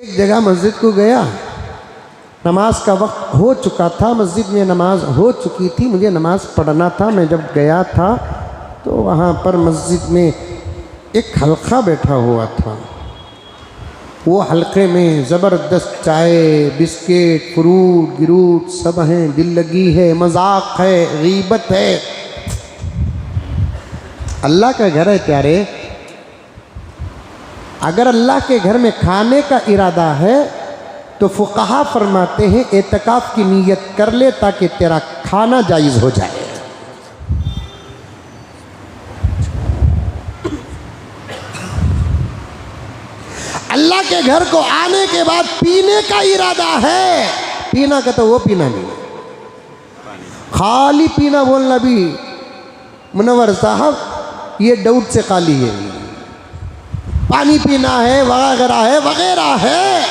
एक जगह मस्जिद को गया, नमाज का वक्त हो चुका था, मस्जिद में नमाज हो चुकी थी, मुझे नमाज पढ़ना था। मैं जब गया था तो वहाँ पर मस्जिद में एक हल्का बैठा हुआ था। वो हल्के में ज़बरदस्त चाय, बिस्किट, फ्रूट गिरूट सब हैं, दिल लगी है, मजाक है, गीबत है। अल्लाह का घर है प्यारे। अगर अल्लाह के घर में खाने का इरादा है तो फुक़हा फरमाते हैं एतकाफ़ की नीयत कर ले ताकि तेरा खाना जायज़ हो जाए। अल्लाह के घर को आने के बाद पीने का इरादा है, पीना का तो वो पीना नहीं, खाली पीना बोलना भी मुनव्वर साहब ये डाउट से खाली है। पानी पीना है, वगैरह है।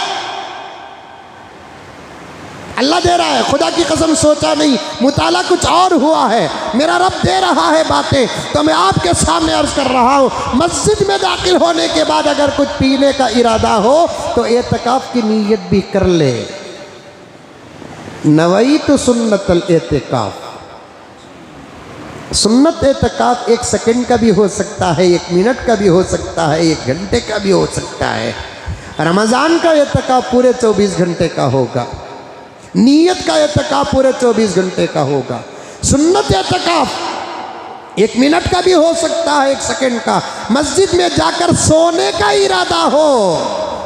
अल्लाह दे रहा है, खुदा की कसम सोचा नहीं, मुताला कुछ और हुआ है। मेरा रब दे रहा है बातें तो मैं आपके सामने अर्ज कर रहा हूँ। मस्जिद में दाखिल होने के बाद अगर कुछ पीने का इरादा हो तो एतकाफ़ की नीयत भी कर ले। नवैतु सुन्नतल एतकाफ़, सुन्नत एतकाफ़ 1 सेकंड का भी हो सकता है, 1 मिनट का भी हो सकता है, 1 घंटे का भी हो सकता है। रमज़ान का एतकाफ़ पूरे 24 घंटे का होगा, नीयत का एतकाफ़ पूरे 24 घंटे का होगा। सुन्नत एतकाफ़ 1 मिनट का भी हो सकता है, 1 सेकंड का। मस्जिद में जाकर सोने का इरादा हो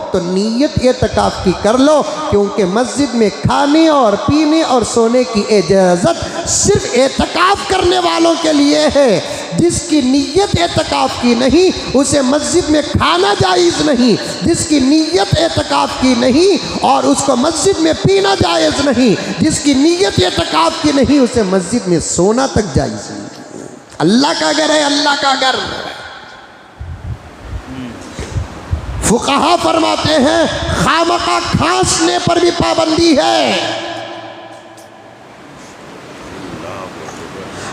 तो नीयत एतकाफ़ की कर लो, क्योंकि मस्जिद में खाने और पीने और सोने की इजाज़त सिर्फ एतकाफ़ करने वालों के लिए है। जिसकी नीयत एतकाफ़ की नहीं उसे मस्जिद में खाना जायज़ नहीं, जिसकी नीयत एतकाफ़ की नहीं और उसको मस्जिद में पीना जायज़ नहीं, जिसकी नीयत एतकाफ़ की नहीं उसे मस्जिद में सोना तक जायज़ नहीं। अल्लाह का घर है, अल्लाह का घर। फुक़हा फरमाते हैं खामखा खांसने पर भी पाबंदी है।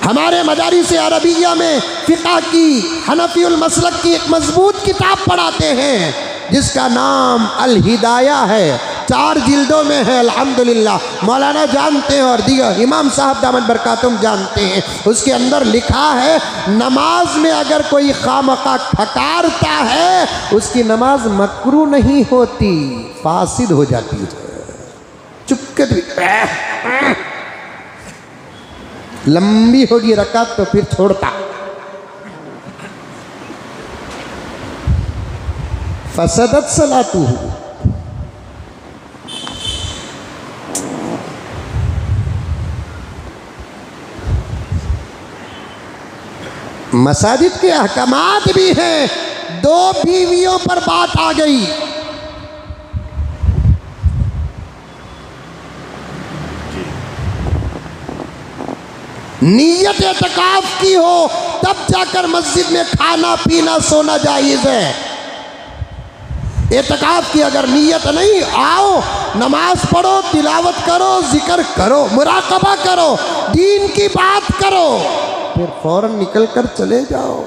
हमारे मदारिस अरबिया में फ़िक़ह की, हनफ़ीउल मसलक की एक मज़बूत किताब पढ़ाते हैं जिसका नाम अल हिदाया है। 4 जिल्दों में है, अल्हम्दुलिल्लाह। मौलाना जानते हैं और दीगर इमाम साहब दामद बरकातुम जानते हैं। उसके अंदर लिखा है नमाज में अगर कोई खामखा खकारता है उसकी नमाज मकरू नहीं होती, फासिद हो जाती है। चुपके लंबी होगी रकात तो फिर छोड़ता। फसदत सलातुहु, मसाजिद के अहकामात भी हैं। 2 बीवियों पर बात आ गई, नीयत एतकाफ़ की हो तब जाकर मस्जिद में खाना पीना सोना जायज़ है। एतकाफ़ की अगर नीयत नहीं, आओ नमाज पढ़ो, तिलावत करो, जिक्र करो, मुराक़बा करो, दीन की बात करो, फिर फ़ौरन निकल कर चले जाओ।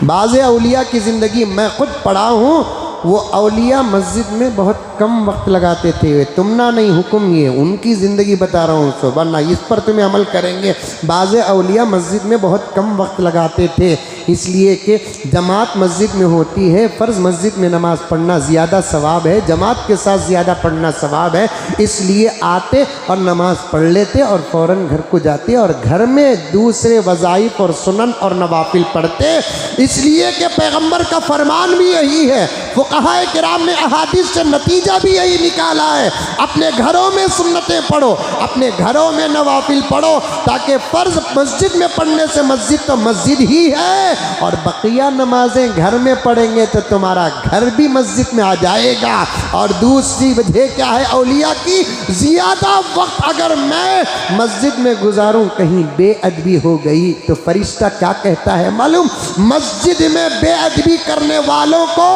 बाज़े औलिया की ज़िंदगी मैं खुद पढ़ा हूँ, वो औलिया मस्जिद में बहुत कम वक्त लगाते थे। तुमना नहीं हुक्म ये, उनकी ज़िंदगी बता रहा हूँ, सो वरना इस पर तुम्हें अमल करेंगे। बाज़े औलिया मस्जिद में बहुत कम वक्त लगाते थे, इसलिए कि जमात मस्जिद में होती है। फ़र्ज़ मस्जिद में नमाज़ पढ़ना ज़्यादा सवाब है, जमात के साथ ज़्यादा पढ़ना सवाब है। इसलिए आते और नमाज़ पढ़ लेते और फ़ौरन घर को जाते और घर में दूसरे वज़ाइफ और सुनन और नवाफिल पढ़ते। इसलिए कि पैगम्बर का फरमान भी यही है, फ़ुक़हा किराम ने अहादीस से नतीजा भी यही निकाला है, अपने घरों में सुन्नतें पढ़ो, अपने घरों में नवाफिल पढ़ो, ताकि फ़र्ज़ मस्जिद में पढ़ने से मस्जिद तो मस्जिद ही है और बकिया नमाजें घर में पढ़ेंगे तो तुम्हारा घर भी मस्जिद में आ जाएगा। और दूसरी वजह क्या है औलिया की, ज़्यादा वक्त अगर मैं मस्जिद में गुजारूं, कहीं बेअदबी हो गई तो फरिश्ता क्या कहता है मालूम? मस्जिद में बेअदबी करने वालों को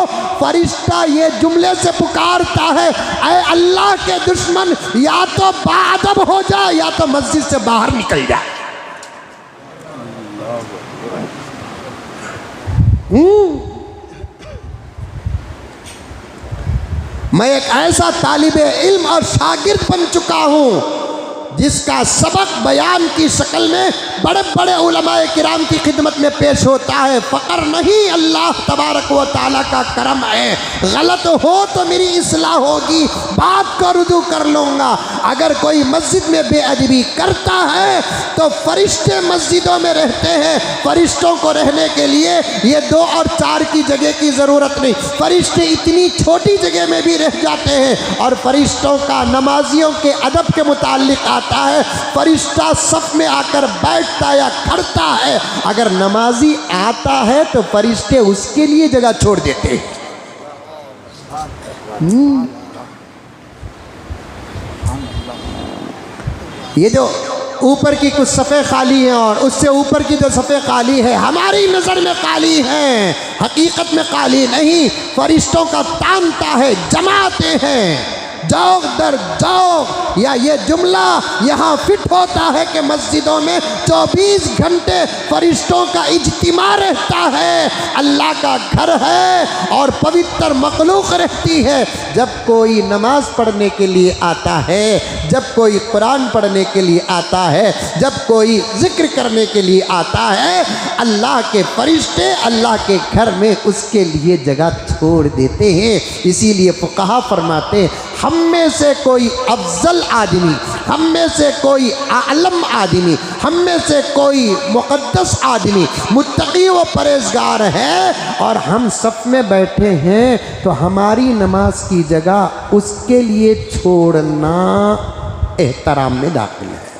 फरिश्ता ये जुमले से पुकारता है, ऐ अल्लाह के दुश्मन, या तो बाअदब हो जा या तो मस्जिद से बाहर निकल जा। मैं एक ऐसा तालिबे इल्म और शागिर्द बन चुका हूँ जिसका सबक बयान की शक्ल में बड़े बड़े उलमाए किराम की खिदमत में पेश होता है। फ़क्र नहीं, अल्लाह तबारक व ताला का करम है। गलत हो तो मेरी इस्लाह होगी, बात को रुजू कर लूँगा। अगर कोई मस्जिद में बेअदबी करता है तो फरिश्ते मस्जिदों में रहते हैं, फरिश्तों को रहने के लिए ये 2 और 4 की जगह की ज़रूरत नहीं। फरिश्ते इतनी छोटी जगह में भी रह जाते हैं। और फरिश्तों का नमाजियों के अदब के मुताल्लिक़ आता है, फरिश्ता सफ में आकर बैठता या खड़ता है, अगर नमाजी आता है तो फरिश्ते उसके लिए जगह छोड़ देते हैं। ये जो ऊपर की कुछ सफ़े खाली हैं और उससे ऊपर की जो सफ़े खाली है हमारी नज़र में खाली हैं, हकीकत में खाली नहीं। फरिश्तों का तांता है, जमाते हैं, जाओ दर जाओ। या ये जुमला यहाँ फिट होता है कि मस्जिदों में 24 घंटे फरिश्तों का इज्तिमा रहता है। अल्लाह का घर है और पवित्र मखलूक रहती है। जब कोई नमाज पढ़ने के लिए आता है, जब कोई कुरान पढ़ने के लिए आता है, जब कोई जिक्र करने के लिए आता है, अल्लाह के फरिश्ते अल्लाह के घर में उसके लिए जगह छोड़ देते हैं। इसीलिए फुक़हा फरमाते, हम में से कोई अफजल आदमी, हम में से कोई आलम आदमी, हम में से कोई मुक़द्दस आदमी मुत्तकी व परहेज़गार है और हम सफ़ में बैठे हैं तो हमारी नमाज की जगह उसके लिए छोड़ना एहतराम में दाखिल है।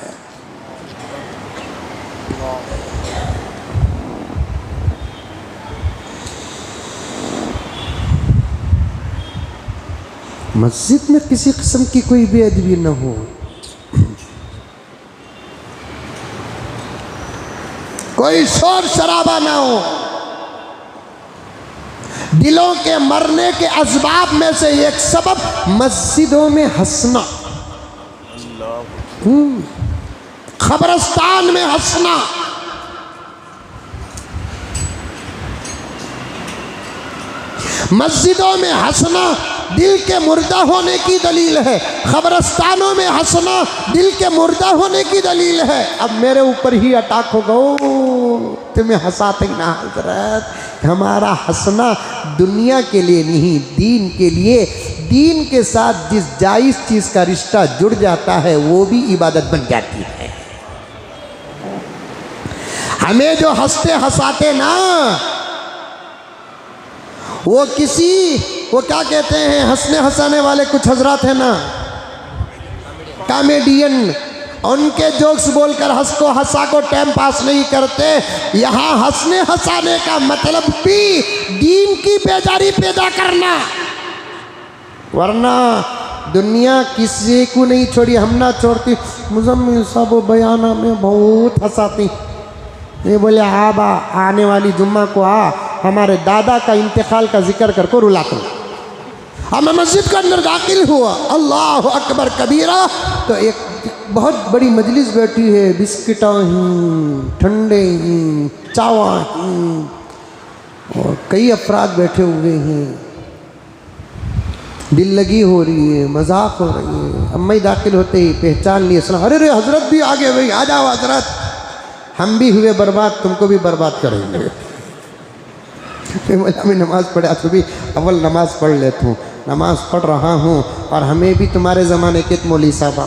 मस्जिद में किसी किस्म की कोई बेअदबी न हो, कोई शोर शराबा ना हो। दिलों के मरने के असबाब में से एक सबब मस्जिदों में हंसना, खबरस्तान में हंसना। मस्जिदों में हंसना दिल के मुर्दा होने की दलील है, खबरस्तानों में हंसना दिल के मुर्दा होने की दलील है। अब मेरे ऊपर ही अटैक हो गो, तुम्हें हंसाते ना हजरत। हमारा हंसना दुनिया के लिए नहीं, दीन के लिए। दीन के साथ जिस जायज़ चीज़ का रिश्ता जुड़ जाता है वो भी इबादत बन जाती है। हमें जो हंसते हंसाते ना, वो क्या कहते हैं, हंसने हंसाने वाले कुछ हजरात हैं ना, कॉमेडियन, उनके जोक्स बोलकर हंसा को टाइम पास नहीं करते। यहाँ हंसने हंसाने का मतलब भी दीन की बेजारी पैदा करना। वरना दुनिया किसी को नहीं छोड़ी, हम ना छोड़ती। मुजम्मिल साहब बयाना में बहुत हंसाती, ये बोले आबा आने वाली जुम्मा को हमारे दादा का इंतकाल का जिक्र करके रुलाता हूँ। अब मैं मस्जिद के अंदर दाखिल हुआ, अल्लाह अकबर कबीरा, तो एक बहुत बड़ी मजलिस बैठी है, बिस्किटा ही, ठंडे ही, चावा ही, और कई अफराद बैठे हुए हैं। दिल लगी हो रही है, मजाक हो रही है। अब मैं दाखिल होते ही पहचान लिए, सलाम, अरे हजरत भी आ गए भाई, आ जाओ हजरत। हम भी हुए बर्बाद, तुमको भी बर्बाद करेंगे। मैं नमाज़ पढ़ा तो भी अव्वल नमाज़ पढ़ लेता हूँ, नमाज़ पढ़ रहा हूँ। और हमें भी तुम्हारे ज़माने के मौलवी साहबा,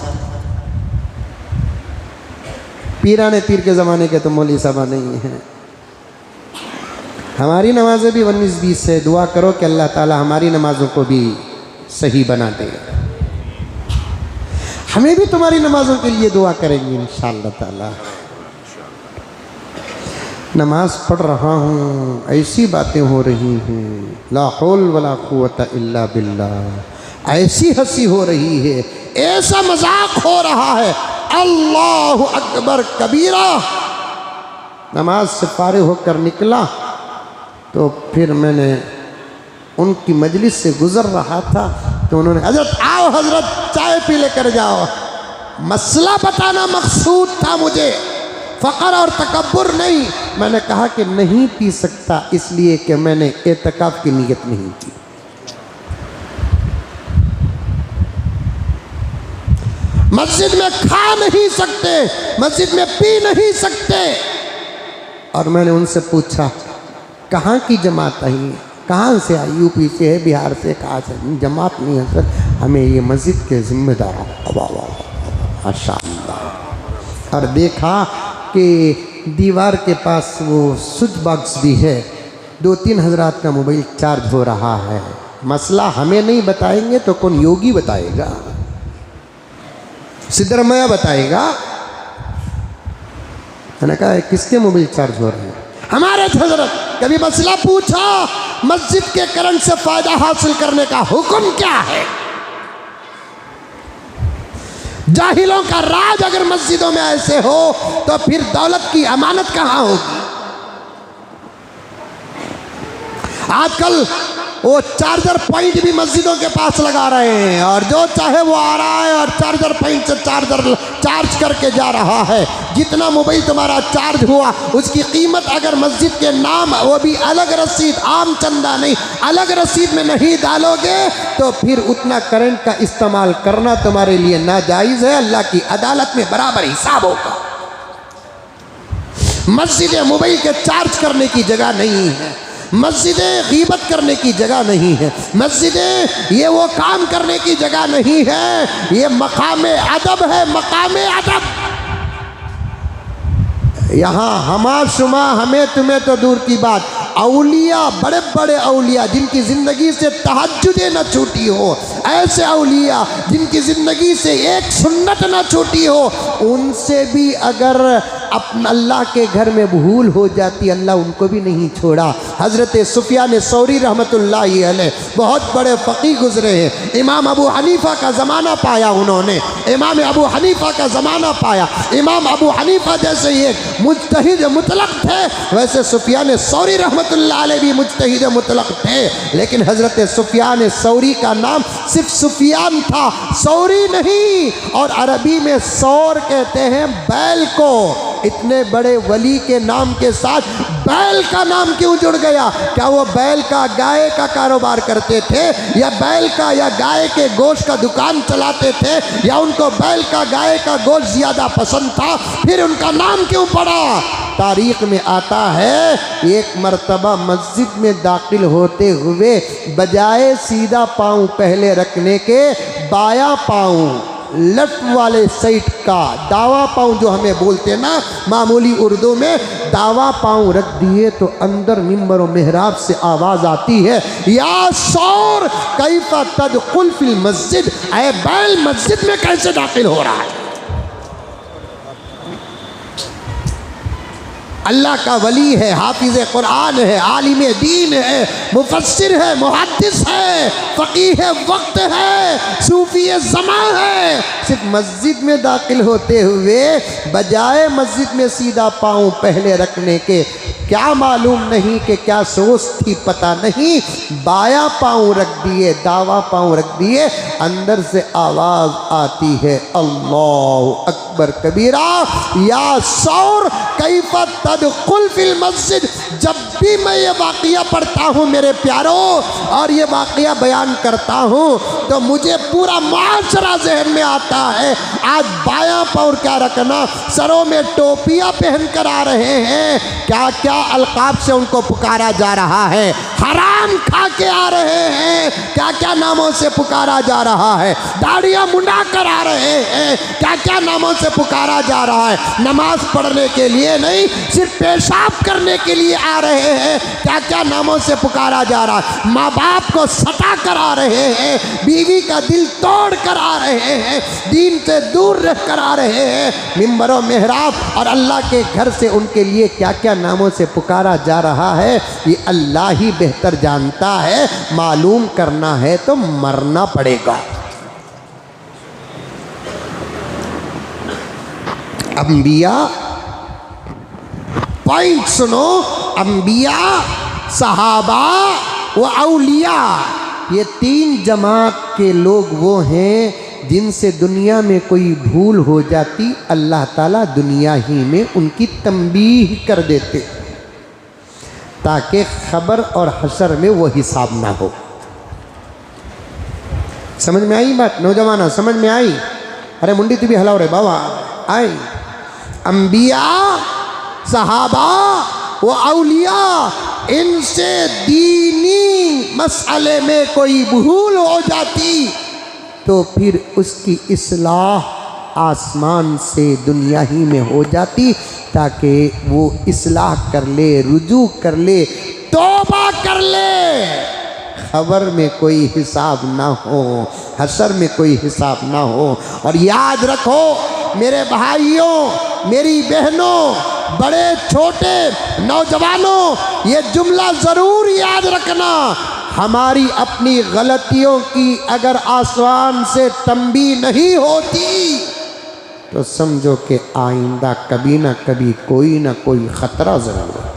पीराने पीर के ज़माने के तो मौलवी साहबा नहीं हैं। हमारी नमाज़ें भी 19-20 से। दुआ करो कि अल्लाह ताला हमारी नमाज़ों को भी सही बना दे। हमें भी तुम्हारी नमाज़ों के लिए दुआ करेंगे इंशाअल्लाह ताला। नमाज पढ़ रहा हूँ, ऐसी बातें हो रही हैं, ला हौल वला कुव्वता इल्ला बिल्लाह, ऐसी हंसी हो रही है, ऐसा मजाक हो रहा है, अल्लाह अकबर कबीरा। नमाज से फारिग होकर निकला तो फिर मैंने उनकी मजलिस से गुज़र रहा था तो उन्होंने, हजरत आओ हजरत चाय पी लेकर जाओ। मसला बताना मकसूद था मुझे, फ़क्र और तकब्बुर नहीं। मैंने कहा कि नहीं पी सकता, इसलिए कि मैंने एतकाफ़ की नीयत नहीं की। मस्जिद में खा नहीं सकते, मस्जिद में पी नहीं सकते। और मैंने उनसे पूछा कहाँ की जमात आई, कहाँ से आई? यूपी से है, बिहार से, कहाँ से? जमात नहीं है सर, हमें ये मस्जिद के जिम्मेदार। माशाअल्लाह। और देखा कि दीवार के पास वो स्विच बॉक्स भी है, 2-3 हज़रात का मोबाइल चार्ज हो रहा है। मसला हमें नहीं बताएंगे तो कौन योगी बताएगा, सिद्धरमैया बताएगा? मैंने कहा किसके मोबाइल चार्ज हो रहे हैं? हमारे हजरत। कभी मसला पूछा मस्जिद के करंट से फायदा हासिल करने का हुक्म क्या है? जाहिलों का राज अगर मस्जिदों में ऐसे हो तो फिर दौलत की अमानत कहां होगी? आजकल वो चार्जर पॉइंट भी मस्जिदों के पास लगा रहे हैं, और जो चाहे वो आ रहा है और चार्जर पॉइंट से चार्ज करके जा रहा है। जितना मोबाइल तुम्हारा चार्ज हुआ उसकी कीमत अगर मस्जिद के नाम, वो भी अलग रसीद, आम चंदा नहीं, अलग रसीद में नहीं डालोगे तो फिर उतना करंट का इस्तेमाल करना तुम्हारे लिए नाजायज़ है। अल्लाह की अदालत में बराबर हिसाब होगा। मस्जिदें मोबाइल के चार्ज करने की जगह नहीं है, मस्जिदें गीबत करने की जगह नहीं है, मस्जिदें ये वो काम करने की जगह नहीं है। ये मकाम अदब है, मकाम अदब। यहाँ हमा शुमा, हमें तुम्हें तो दूर की बात, औलिया, बड़े बड़े औलिया जिनकी ज़िंदगी से तहज्जुदें न छूटी हो, ऐसे औलिया जिनकी ज़िंदगी से एक सुन्नत न छूटी हो, उनसे भी अगर अपना अल्लाह के घर में भूल हो जाती, अल्लाह उनको भी नहीं छोड़ा। हज़रत सुफियान सौरी रहमतुल्लाहि अलैह बहुत बड़े फ़क़ीह गुज़रे हैं। इमाम अबू हनीफ़ा का ज़माना पाया उन्होंने, इमाम अबू हनीफ़ा का ज़माना पाया। इमाम अबू हनीफ़ा जैसे एक मुज्तहिद मुतलक थे, वैसे सुफियान सौरी रहमतुल्लाह अलैह भी मुज्तहिद मुतलक थे। लेकिन हज़रत सुफियान सौरी का नाम सिर्फ सुफियान था, सौरी नहीं। और अरबी में सौर कहते हैं बैल को। इतने बड़े वली के नाम के साथ बैल का नाम क्यों जुड़ गया? क्या वो बैल का, गाय का कारोबार करते थे, या बैल का या गाय के गोश्त का दुकान चलाते थे, या उनको बैल का, गाय का गोश्त ज़्यादा पसंद था, फिर उनका नाम क्यों पड़ा? तारीख में आता है एक मर्तबा मस्जिद में दाखिल होते हुए बजाय सीधा पाँव पहले रखने के, बायां पाँव लेफ्ट वाले साइड का, दावा पाँव जो हमें बोलते ना मामूली उर्दू में, दावा पाँव रख दिए तो अंदर मिंबर और मेहराब से आवाज़ आती है, या सौर कैफा तदखुल फिल मस्जिद, ऐ बैल मस्जिद में कैसे दाखिल हो रहा है? अल्लाह का वली है, हाफिज़ कुरान है, आलिम दीन है, मुफस्सिर है, मुहद्दिस है, फ़क़ीह वक्त है, सूफ़ी ज़मा है। सिर्फ मस्जिद में दाखिल होते हुए बजाय मस्जिद में सीधा पाँव पहले रखने के, क्या मालूम नहीं कि क्या सोच थी पता नहीं, बायां पाँव रख दिए, दावा पाँव रख दिए, अंदर से आवाज़ आती है अल्लाहु अकबर कबीरा, या सौर कैफा तदखुल फिल मस्जिद। जब भी मैं ये वाक़िया पढ़ता हूँ मेरे प्यारों, और ये वाक़िया बयान करता हूँ, तो मुझे पूरा माशरा जहन में आता है। आज बायां पाँव क्या रखना, सरों में टोपियाँ पहन कर आ रहे हैं, क्या क्या अलकाब से उनको पुकारा जा रहा है, हराम खा के आ रहे हैं, क्या क्या नामों से पुकारा जा रहा है, दाढ़ियाँ मुंडा कर आ रहे हैं, क्या क्या नामों से पुकारा जा रहा है। नमाज पढ़ने के लिए नहीं, सिर्फ पेशाब करने के लिए आ रहे हैं, क्या क्या नामों से पुकारा जा रहा है। माँ बाप को सता कर आ रहे हैं, बीवी का दिल तोड़ कर आ रहे हैं, दीन से दूर रह कर आ रहे हैं, मिंबरों मेहराब और अल्लाह के घर से उनके लिए क्या क्या नामों से पुकारा जा रहा है, ये अल्लाह ही बेहतर जानता है। मालूम करना है तो मरना पड़ेगा। अंबिया, पॉइंट सुनो, अंबिया, सहाबा व औलिया, ये 3 जमात के लोग वो हैं जिनसे दुनिया में कोई भूल हो जाती, अल्लाह ताला दुनिया ही में उनकी तंबीह कर देते, ताकि खबर और हशर में वो हिसाब ना हो। समझ में आई बात नौजवानों, समझ में आई? अरे मुंडी तू भी हलाओ रे बाबा। आए अंबिया, सहाबा वो औलिया, इनसे दीनी मसले में कोई भूल हो जाती तो फिर उसकी इस्लाह आसमान से दुनिया ही में हो जाती, ताकि वो इस्लाह कर ले, रुजू कर ले, तौबा कर ले। खबर में कोई हिसाब ना हो, हशर में कोई हिसाब ना हो। और याद रखो मेरे भाइयों, मेरी बहनों, बड़े छोटे नौजवानों, ये जुमला ज़रूर याद रखना, हमारी अपनी गलतियों की अगर आसमान से तंबी नहीं होती तो समझो कि आइंदा कभी ना कभी कोई ना कोई ख़तरा ज़रूर है।